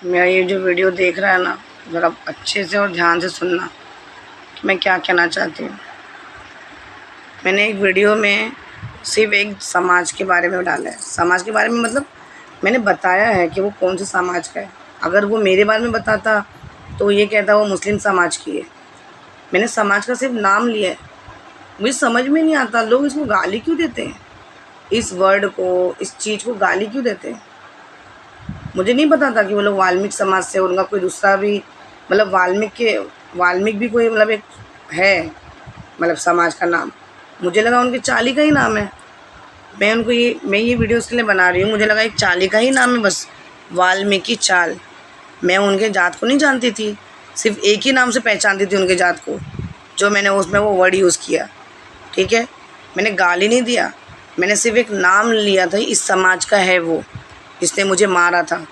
मेरा ये जो वीडियो देख रहा है ना, ज़रा अच्छे से और ध्यान से सुनना कि मैं क्या कहना चाहती हूँ। मैंने एक वीडियो में सिर्फ एक समाज के बारे में डाला है। समाज के बारे में मतलब मैंने बताया है कि वो कौन से समाज का है। अगर वो मेरे बारे में बताता तो ये कहता वो मुस्लिम समाज की है। मैंने समाज का सिर्फ नाम लिया है। मुझे समझ में नहीं आता लोग इसको गाली क्यों देते हैं, इस वर्ड को, इस चीज़ को गाली क्यों देते हैं। मुझे नहीं पता था कि वो लोग वाल्मीकि समाज से, उनका कोई दूसरा भी मतलब वाल्मीकि भी कोई मतलब एक है मतलब समाज का नाम। मुझे लगा उनके चाली का ही नाम है। मैं ये वीडियो इसके लिए बना रही हूँ, मुझे लगा एक चाली का ही नाम है बस, वाल्मीकि चाल। मैं उनके जात को नहीं जानती थी, सिर्फ एक ही नाम से पहचानती थी उनके जात को, जो मैंने उसमें वो वर्ड यूज़ किया। ठीक है, मैंने गाली नहीं दिया, मैंने सिर्फ एक नाम लिया था, इस समाज का है वो, इसने मुझे मारा था।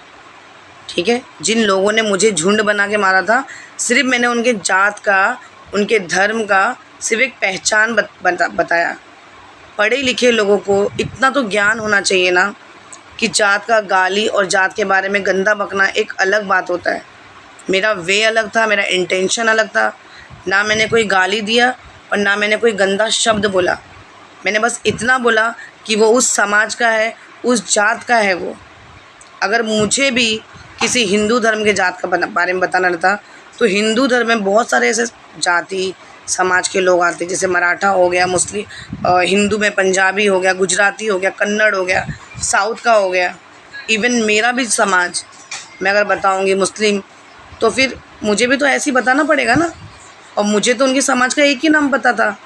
ठीक है, जिन लोगों ने मुझे झुंड बना के मारा था, सिर्फ मैंने उनके जात का, उनके धर्म का सिर्फ एक पहचान बताया। पढ़े लिखे लोगों को इतना तो ज्ञान होना चाहिए ना कि जात का गाली और जात के बारे में गंदा बकना एक अलग बात होता है। मेरा वे अलग था, मेरा इंटेंशन अलग था। ना मैंने कोई गाली दिया और ना मैंने कोई गंदा शब्द बोला। मैंने बस इतना बोला कि वो उस समाज का है, उस जात का है वो। अगर मुझे भी किसी हिंदू धर्म के जात का बारे में बताना रहता तो हिंदू धर्म में बहुत सारे ऐसे जाति समाज के लोग आते, जैसे मराठा हो गया, मुस्लिम, हिंदू में पंजाबी हो गया, गुजराती हो गया, कन्नड़ हो गया, साउथ का हो गया, इवन मेरा भी समाज मैं अगर बताऊंगी मुस्लिम, तो फिर मुझे भी तो ऐसे ही बताना पड़ेगा ना। और मुझे तो उनके समाज का एक ही नाम पता था,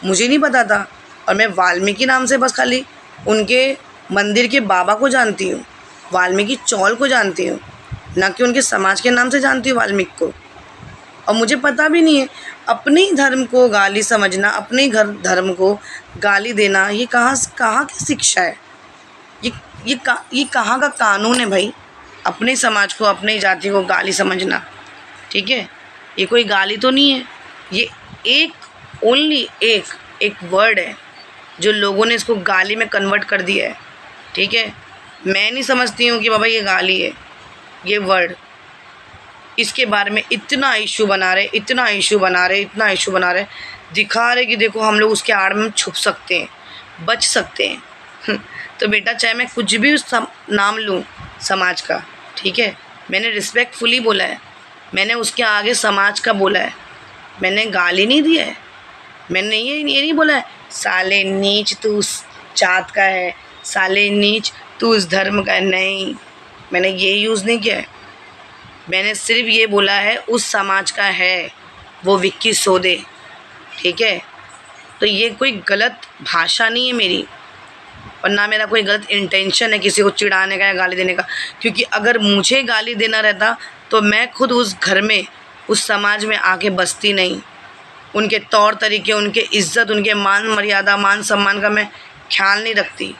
मुझे नहीं पता था। और मैं वाल्मीकि नाम से बस खाली उनके मंदिर के बाबा को जानती हूँ, वाल्मीकि चौल को जानती हूँ, ना कि उनके समाज के नाम से जानती हूँ वाल्मीकि को। और मुझे पता भी नहीं है, अपने ही धर्म को गाली समझना, अपने ही धर्म को गाली देना, ये कहाँ की शिक्षा है। ये कहाँ का कानून है भाई, अपने समाज को, अपने ही जाति को गाली समझना। ठीक है, ये कोई गाली तो नहीं है, ये एक ओनली एक वर्ड है जो लोगों ने इसको गाली में कन्वर्ट कर दिया है। ठीक है, मैं नहीं समझती हूँ कि बाबा ये गाली है, ये वर्ड। इसके बारे में इतना इशू बना रहे, दिखा रहे कि देखो हम लोग उसके आड़ में छुप सकते हैं, बच सकते हैं। तो बेटा चाहे मैं कुछ भी नाम लूँ समाज का, ठीक है, मैंने रिस्पेक्टफुली बोला है, मैंने उसके आगे समाज का बोला है, मैंने गाली नहीं दिया है। मैंने ये नहीं बोला है साले नीच तू उस जात का है, साले नीच तू उस धर्म का है, नहीं, मैंने ये यूज़ नहीं किया है। मैंने सिर्फ ये बोला है उस समाज का है वो विक्की सोदे। ठीक है, तो ये कोई गलत भाषा नहीं है मेरी, और ना मेरा कोई गलत इंटेंशन है किसी को चिढ़ाने का या गाली देने का। क्योंकि अगर मुझे गाली देना रहता तो मैं खुद उस घर में, उस समाज में आके बसती नहीं। उनके तौर तरीके, उनके इज़्ज़त, उनके मान मर्यादा, मान सम्मान का मैं ख्याल नहीं रखती,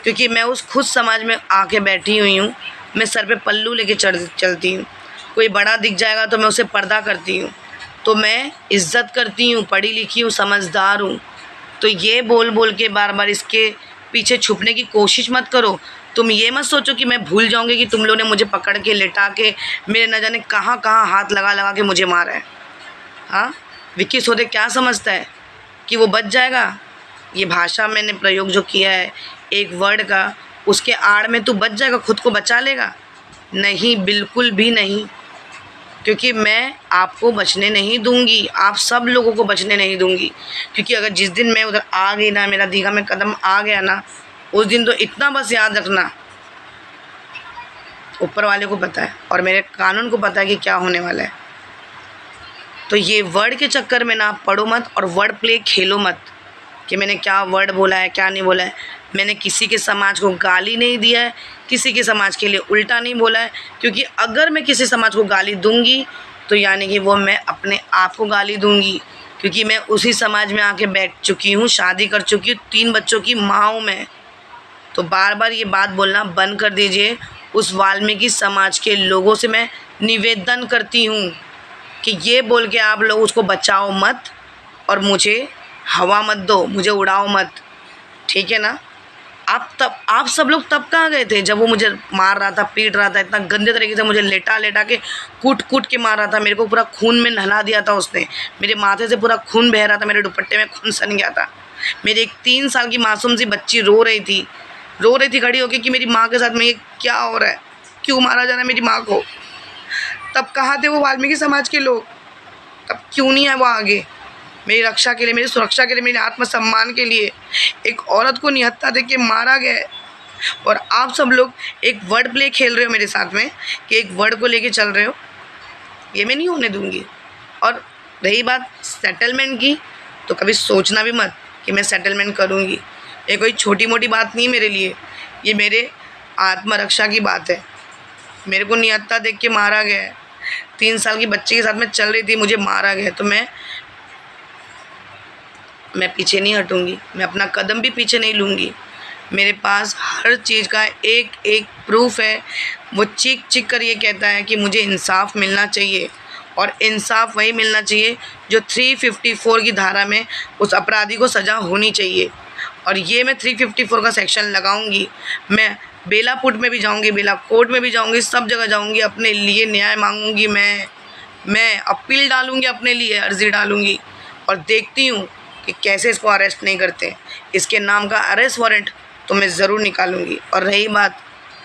क्योंकि मैं उस खुद समाज में आके बैठी हुई हूँ। मैं सर पे पल्लू लेके चलती हूँ। कोई बड़ा दिख जाएगा तो मैं उसे पर्दा करती हूँ। तो मैं इज़्ज़त करती हूँ, पढ़ी लिखी हूँ, समझदार हूँ। तो ये बोल बोल के बार बार इसके पीछे छुपने की कोशिश मत करो। तुम ये मत सोचो कि मैं भूल जाऊँगी कि तुम लोगों ने मुझे पकड़ के लिटा के मेरे न जाने कहाँ कहाँ हाथ लगा लगा के मुझे मारा है। हाँ, विक्की सोदे क्या समझता है कि वो बच जाएगा। ये भाषा मैंने प्रयोग जो किया है एक वर्ड का, उसके आड़ में तू बच जाएगा, खुद को बचा लेगा? नहीं, बिल्कुल भी नहीं। क्योंकि मैं आपको बचने नहीं दूंगी, आप सब लोगों को बचने नहीं दूंगी। क्योंकि अगर जिस दिन मैं उधर आ गई ना, मेरा दीघा में कदम आ गया ना, उस दिन तो इतना बस याद रखना, ऊपर वाले को पता है और मेरे कानून को पता है कि क्या होने वाला है। तो ये वर्ड के चक्कर में ना पढ़ो मत और वर्ड प्ले खेलो मत कि मैंने क्या वर्ड बोला है, क्या नहीं बोला है। मैंने किसी के समाज को गाली नहीं दिया है, किसी के समाज के लिए उल्टा नहीं बोला है। क्योंकि अगर मैं किसी समाज को गाली दूंगी तो यानी कि वो मैं अपने आप को गाली दूंगी, क्योंकि मैं उसी समाज में आके बैठ चुकी हूँ, शादी कर चुकी हूँ, 3 बच्चों की माँ हूँ मैं। तो बार बार ये बात बोलना बंद कर दीजिए। उस वाल्मीकि समाज के लोगों से मैं निवेदन करती हूँ कि ये बोल के आप लोग उसको बचाओ मत और मुझे हवा मत दो, मुझे उड़ाओ मत। ठीक है ना, आप सब लोग तब कहाँ गए थे जब वो मुझे मार रहा था, पीट रहा था, इतना गंदे तरीके से मुझे लेटा लेटा के कूट के मार रहा था, मेरे को पूरा खून में नहला दिया था उसने, मेरे माथे से पूरा खून बह रहा था, मेरे दुपट्टे में खून सन गया था। मेरी एक 3 साल की मासूम सी बच्ची रो रही थी खड़ी होकर कि मेरी माँ के साथ में ये क्या हो रहा है, क्यों मारा जा रहा है मेरी माँ को। तब कहाँ थे वो वाल्मीकि समाज के लोग? तब क्यों नहीं है वो आगे मेरी रक्षा के लिए, मेरी सुरक्षा के लिए, मेरे आत्मसम्मान के लिए? एक औरत को निहत्था देके मारा गया है और आप सब लोग एक वर्ड प्ले खेल रहे हो मेरे साथ में कि एक वर्ड को लेके चल रहे हो। ये मैं नहीं होने दूंगी। और रही बात सेटलमेंट की, तो कभी सोचना भी मत कि मैं सेटलमेंट करूँगी। ये कोई छोटी मोटी बात नहीं मेरे लिए, ये मेरे आत्मरक्षा की बात है। मेरे को निहत्था देख के मारा गया है, 3 साल की बच्ची के साथ में चल रही थी, मुझे मारा गया, तो मैं पीछे नहीं हटूँगी, मैं अपना कदम भी पीछे नहीं लूँगी। मेरे पास हर चीज़ का एक एक प्रूफ है। वो चीख चीख कर ये कहता है कि मुझे इंसाफ मिलना चाहिए, और इंसाफ वही मिलना चाहिए जो 354 की धारा में उस अपराधी को सज़ा होनी चाहिए। और ये मैं 354 का सेक्शन लगाऊंगी। मैं बेला पुट में भी जाऊंगी, बेला कोर्ट में भी जाऊंगी, सब जगह जाऊंगी, अपने लिए न्याय मांगूंगी। मैं अपील डालूंगी, अपने लिए अर्जी डालूंगी, और देखती हूँ कि कैसे इसको अरेस्ट नहीं करते। इसके नाम का अरेस्ट वारंट तो मैं ज़रूर निकालूंगी। और रही बात,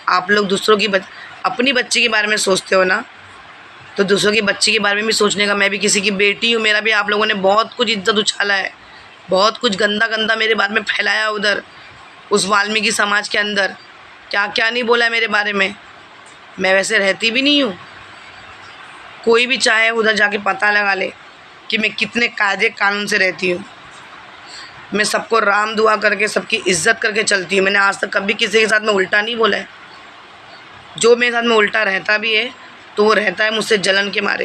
आप लोग दूसरों की अपनी बच्ची के बारे में सोचते हो ना, तो दूसरों की बच्ची के बारे में भी सोचने का। मैं भी किसी की बेटी हूँ, मेरा भी आप लोगों ने बहुत कुछ इज्जत उछाला है, बहुत कुछ गंदा गंदा मेरे बारे में फैलाया उधर उस वाल्मीकि समाज के अंदर। क्या क्या नहीं बोला है मेरे बारे में। मैं वैसे रहती भी नहीं हूँ। कोई भी चाहे उधर जाके पता लगा ले कि मैं कितने कायदे कानून से रहती हूँ। मैं सबको राम दुआ करके, सबकी इज्जत करके चलती हूँ। मैंने आज तक कभी किसी के साथ में उल्टा नहीं बोला है। जो मेरे साथ में उल्टा रहता भी है तो वो रहता है मुझसे जलन के मारे,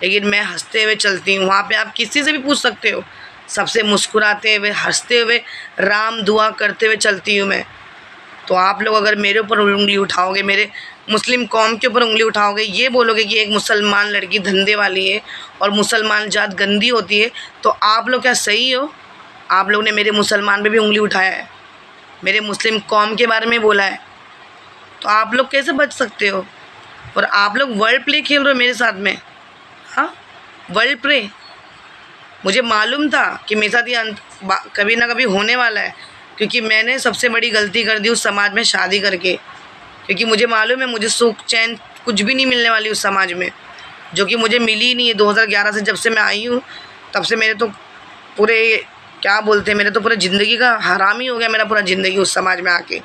लेकिन मैं हंसते हुए चलती हूँ। वहाँ पे आप किसी से भी पूछ सकते हो, सबसे मुस्कुराते हुए, हंसते हुए, राम दुआ करते हुए चलती हूँ मैं। तो आप लोग अगर मेरे ऊपर उंगली उठाओगे, मेरे मुस्लिम कौम के ऊपर उंगली उठाओगे, ये बोलोगे कि एक मुसलमान लड़की धंधे वाली है और मुसलमान जात गंदी होती है, तो आप लोग क्या सही हो? आप लोग ने मेरे मुसलमान पे भी उंगली उठाया है, मेरे मुस्लिम कौम के बारे में बोला है, तो आप लोग कैसे बच सकते हो? और आप लोग वर्ल्ड प्ले खेल रहे हो मेरे साथ में। हाँ, वर्ल्ड प्ले। मुझे मालूम था कि मेरे साथ ये कभी ना कभी होने वाला है, क्योंकि मैंने सबसे बड़ी गलती कर दी उस समाज में शादी करके। क्योंकि मुझे मालूम है मुझे सुख चैन कुछ भी नहीं मिलने वाली उस समाज में, जो कि मुझे मिली ही नहीं है। 2011 से जब से मैं आई हूँ, तब से मेरे तो पूरे, क्या बोलते हैं, मेरे तो पूरे ज़िंदगी का हराम ही हो गया मेरा पूरा ज़िंदगी उस समाज में आके।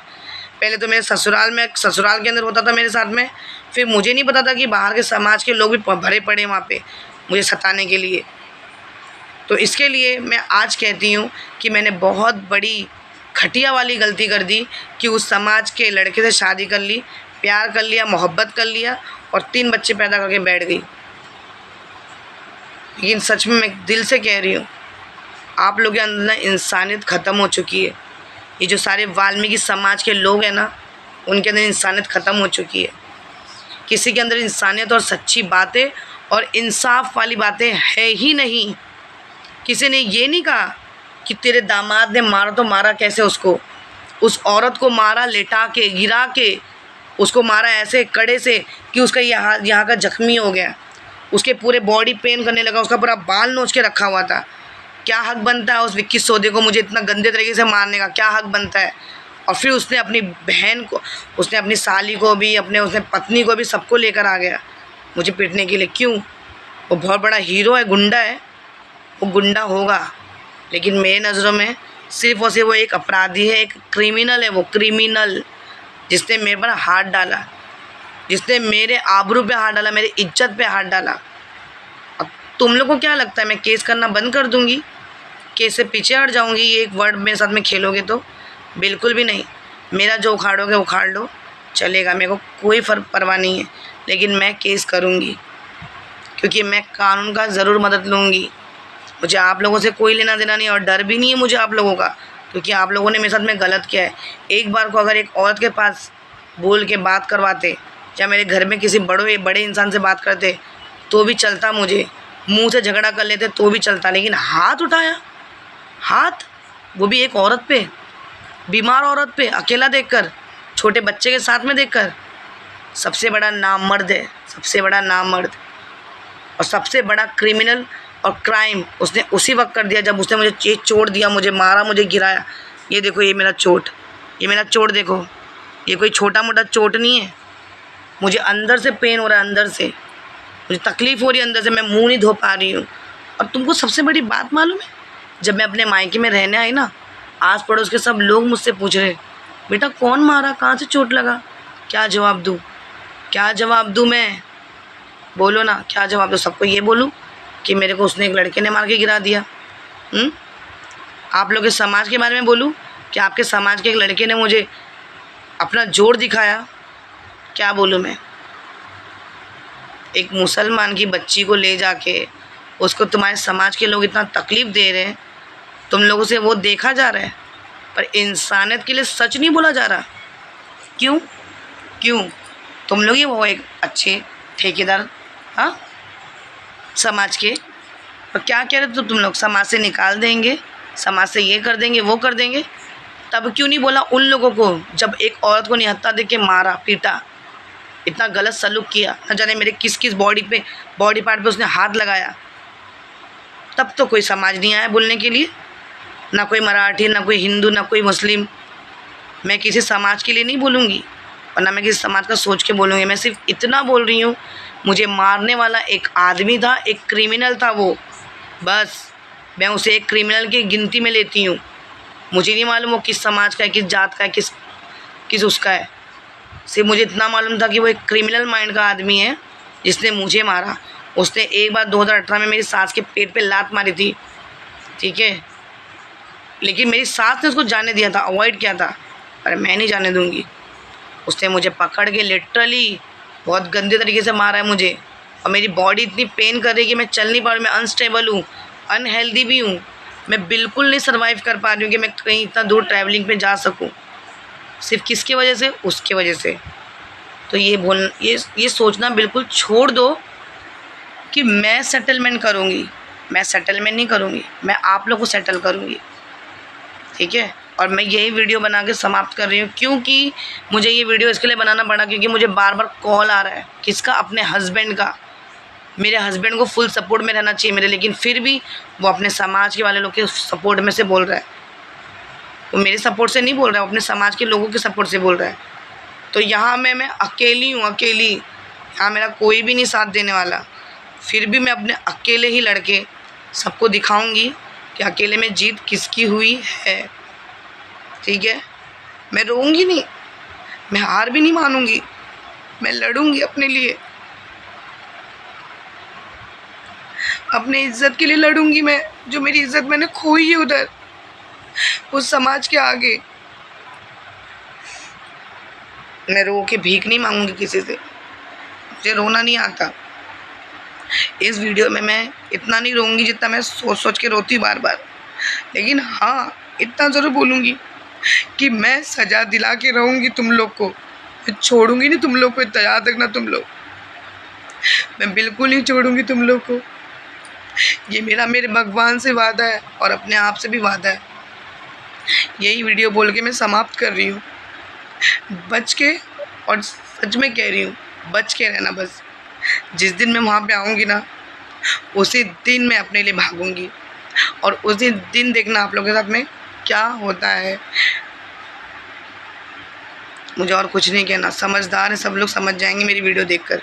पहले तो मेरे ससुराल के अंदर होता था मेरे साथ में, फिर मुझे नहीं पता था कि बाहर के समाज के लोग भी भरे पड़े वहाँ पे मुझे सताने के लिए। तो इसके लिए मैं आज कहती हूँ कि मैंने बहुत बड़ी घटिया वाली गलती कर दी कि उस समाज के लड़के से शादी कर ली, प्यार कर लिया, मोहब्बत कर लिया और 3 बच्चे पैदा करके बैठ गई। लेकिन सच में मैं दिल से कह रही हूँ, आप लोगों के अंदर इंसानियत ख़त्म हो चुकी है। ये जो सारे वाल्मीकि समाज के लोग हैं ना, उनके अंदर इंसानियत ख़त्म हो चुकी है। किसी के अंदर इंसानियत और सच्ची बातें और इंसाफ वाली बातें है ही नहीं। किसी ने ये नहीं कहा कि तेरे दामाद ने मारा तो मारा कैसे उसको, उस औरत को मारा लेटा के, गिरा के, उसको मारा ऐसे कड़े से कि उसका यहाँ का जख्मी हो गया, उसके पूरे बॉडी पेन करने लगा, उसका पूरा बाल नोच के रखा हुआ था। क्या हक बनता है उस विक्की सौदे को मुझे इतना गंदे तरीके से मारने का? क्या हक बनता है? और फिर उसने अपनी बहन को, उसने अपनी साली को भी, उसने पत्नी को भी, सबको लेकर आ गया मुझे पीटने के लिए। क्यों? वो बहुत बड़ा हीरो है, गुंडा है, वो गुंडा होगा, लेकिन मेरे नज़रों में सिर्फ और सिर्फ वो एक अपराधी है, एक क्रिमिनल है। वो क्रिमिनल जिसने मेरे पर हाथ डाला, जिसने मेरे आबरू पे हाथ डाला, मेरी इज्जत पे हाथ डाला। अब तुम लोग को क्या लगता है मैं केस करना बंद कर दूँगी, केस से पीछे हट जाऊँगी ये एक वर्ड मेरे साथ में खेलोगे तो? बिल्कुल भी नहीं। मेरा जो उखाड़ोगे उखाड़ लो, चलेगा, मेरे को कोई फ़र्क परवाह नहीं है, लेकिन मैं केस करूँगी, क्योंकि मैं कानून का ज़रूर मदद लूँगी। मुझे आप लोगों से कोई लेना देना नहीं और डर भी नहीं है मुझे आप लोगों का, क्योंकि आप लोगों ने मेरे साथ में गलत किया है। एक बार को अगर एक औरत के पास बोल के बात करवाते, या मेरे घर में किसी बड़े इंसान से बात करते तो भी चलता, मुझे मुंह से झगड़ा कर लेते तो भी चलता, लेकिन हाथ उठाया, हाथ, वो भी एक औरत पे। बीमार औरत पे अकेला देखकर, छोटे बच्चे के साथ में देखकर। सबसे बड़ा नामर्द है, सबसे बड़ा नामर्द और सबसे बड़ा क्रिमिनल और क्राइम उसने उसी वक्त कर दिया जब उसने मुझे चोट दिया, मुझे मारा, मुझे गिराया। ये देखो, ये मेरा चोट, ये मेरा चोट देखो, ये कोई छोटा मोटा चोट नहीं है। मुझे अंदर से पेन हो रहा है, अंदर से मुझे तकलीफ़ हो रही है, अंदर से मैं मुंह नहीं धो पा रही हूँ। और तुमको सबसे बड़ी बात मालूम है, जब मैं अपने मायके में रहने आई ना, आस पड़ोस के सब लोग मुझसे पूछ रहे, बेटा कौन मारा, कहाँ से चोट लगा? क्या जवाब दूँ, क्या जवाब दूँ मैं? बोलो ना, क्या जवाब दूँ? सबको ये बोलूँ कि मेरे को उसने एक लड़के ने मार के गिरा दिया? आप लोग के समाज के बारे में बोलूँ कि आपके समाज के एक लड़के ने मुझे अपना जोर दिखाया? क्या बोलूँ मैं? एक मुसलमान की बच्ची को ले जाके उसको तुम्हारे समाज के लोग इतना तकलीफ़ दे रहे हैं, तुम लोगों से वो देखा जा रहा है, पर इंसानियत के लिए सच नहीं बोला जा रहा। क्यों? क्यों? तुम लोग ही वो एक अच्छे ठेकेदार, हाँ, समाज के, और क्या कह रहे थे तुम लोग? समाज से निकाल देंगे, समाज से ये कर देंगे, वो कर देंगे। तब क्यों नहीं बोला उन लोगों को जब एक औरत को निहत्था दे के मारा, पीटा, इतना गलत सलूक किया, न जाने मेरे किस किस बॉडी पार्ट पे उसने हाथ लगाया? तब तो कोई समाज नहीं आया बोलने के लिए, ना कोई मराठी, ना कोई हिंदू, ना कोई मुस्लिम। मैं किसी समाज के लिए नहीं बोलूँगी और ना मैं किसी समाज का सोच के बोलूँगी। मैं सिर्फ इतना बोल रही हूँ, मुझे मारने वाला एक आदमी था, एक क्रिमिनल था वो, बस मैं उसे एक क्रिमिनल की गिनती में लेती हूँ। मुझे नहीं मालूम वो किस समाज का है, किस जात का है, किस उसका है। सिर्फ मुझे इतना मालूम था कि वो एक क्रिमिनल माइंड का आदमी है जिसने मुझे मारा। उसने एक बार 2018 में मेरी सास के पेट पे लात मारी थी, ठीक है, लेकिन मेरी सास ने उसको जाने दिया था, अवॉइड किया था, पर मैं नहीं जाने दूंगी। उसने मुझे पकड़ के लिटरली बहुत गंदे तरीके से मारा है मुझे, और मेरी बॉडी इतनी पेन कर रही है कि मैं चल नहीं पा रही, मैं अनस्टेबल हूँ, अनहेल्दी भी हूँ। मैं बिल्कुल नहीं सर्वाइव कर पा रही हूँ कि मैं कहीं इतना दूर ट्रैवलिंग पे जा सकूँ। सिर्फ किसकी वजह से? उसके वजह से। तो ये सोचना बिल्कुल छोड़ दो कि मैं सेटलमेंट करूँगी। मैं सेटलमेंट नहीं करूँगी, मैं आप लोग को सेटल करूँगी, ठीक है। और मैं यही वीडियो बना के समाप्त कर रही हूँ, क्योंकि मुझे ये वीडियो इसके लिए बनाना पड़ा क्योंकि मुझे बार बार कॉल आ रहा है। किसका? अपने हस्बैंड का। मेरे हस्बैंड को फुल सपोर्ट में रहना चाहिए मेरे, लेकिन फिर भी वो अपने समाज के वाले लोग के सपोर्ट में से बोल रहा है। वो मेरे सपोर्ट से नहीं बोल रहा है, वो अपने समाज के लोगों के सपोर्ट से बोल रहा है। तो यहाँ मैं अकेली हूँ, अकेली। यहाँ मेरा कोई भी नहीं साथ देने वाला। फिर भी मैं अपने अकेले ही लड़के सबको दिखाऊंगी कि अकेले में जीत किसकी हुई है, ठीक है। मैं रोऊंगी नहीं, मैं हार भी नहीं मानूंगी, मैं लड़ूंगी अपने लिए, अपने इज्जत के लिए लड़ूंगी मैं। जो मेरी इज्जत मैंने खोई है उधर, उस समाज के आगे, मैं रो के भीख नहीं मांगूंगी किसी से। मुझे रोना नहीं आता। इस वीडियो में मैं इतना नहीं रोऊंगी जितना मैं सोच सोच के रोती बार बार, लेकिन हाँ, इतना ज़रूर बोलूँगी कि मैं सज़ा दिला के रहूँगी तुम लोग को। मैं छोड़ूंगी नहीं तुम लोग को, इतना याद रखना तुम लोग। मैं बिल्कुल नहीं छोड़ूंगी तुम लोग को। ये मेरे भगवान से वादा है और अपने आप से भी वादा है। यही वीडियो बोल के मैं समाप्त कर रही हूँ। बच के, और सच में कह रही हूँ, बच के रहना बस। जिस दिन मैं वहाँ पे आऊँगी ना, उसी दिन मैं अपने लिए भागूंगी और उसी दिन देखना आप लोगों के साथ में क्या होता है। मुझे और कुछ नहीं कहना। समझदार है सब लोग, समझ जाएंगे मेरी वीडियो देखकर।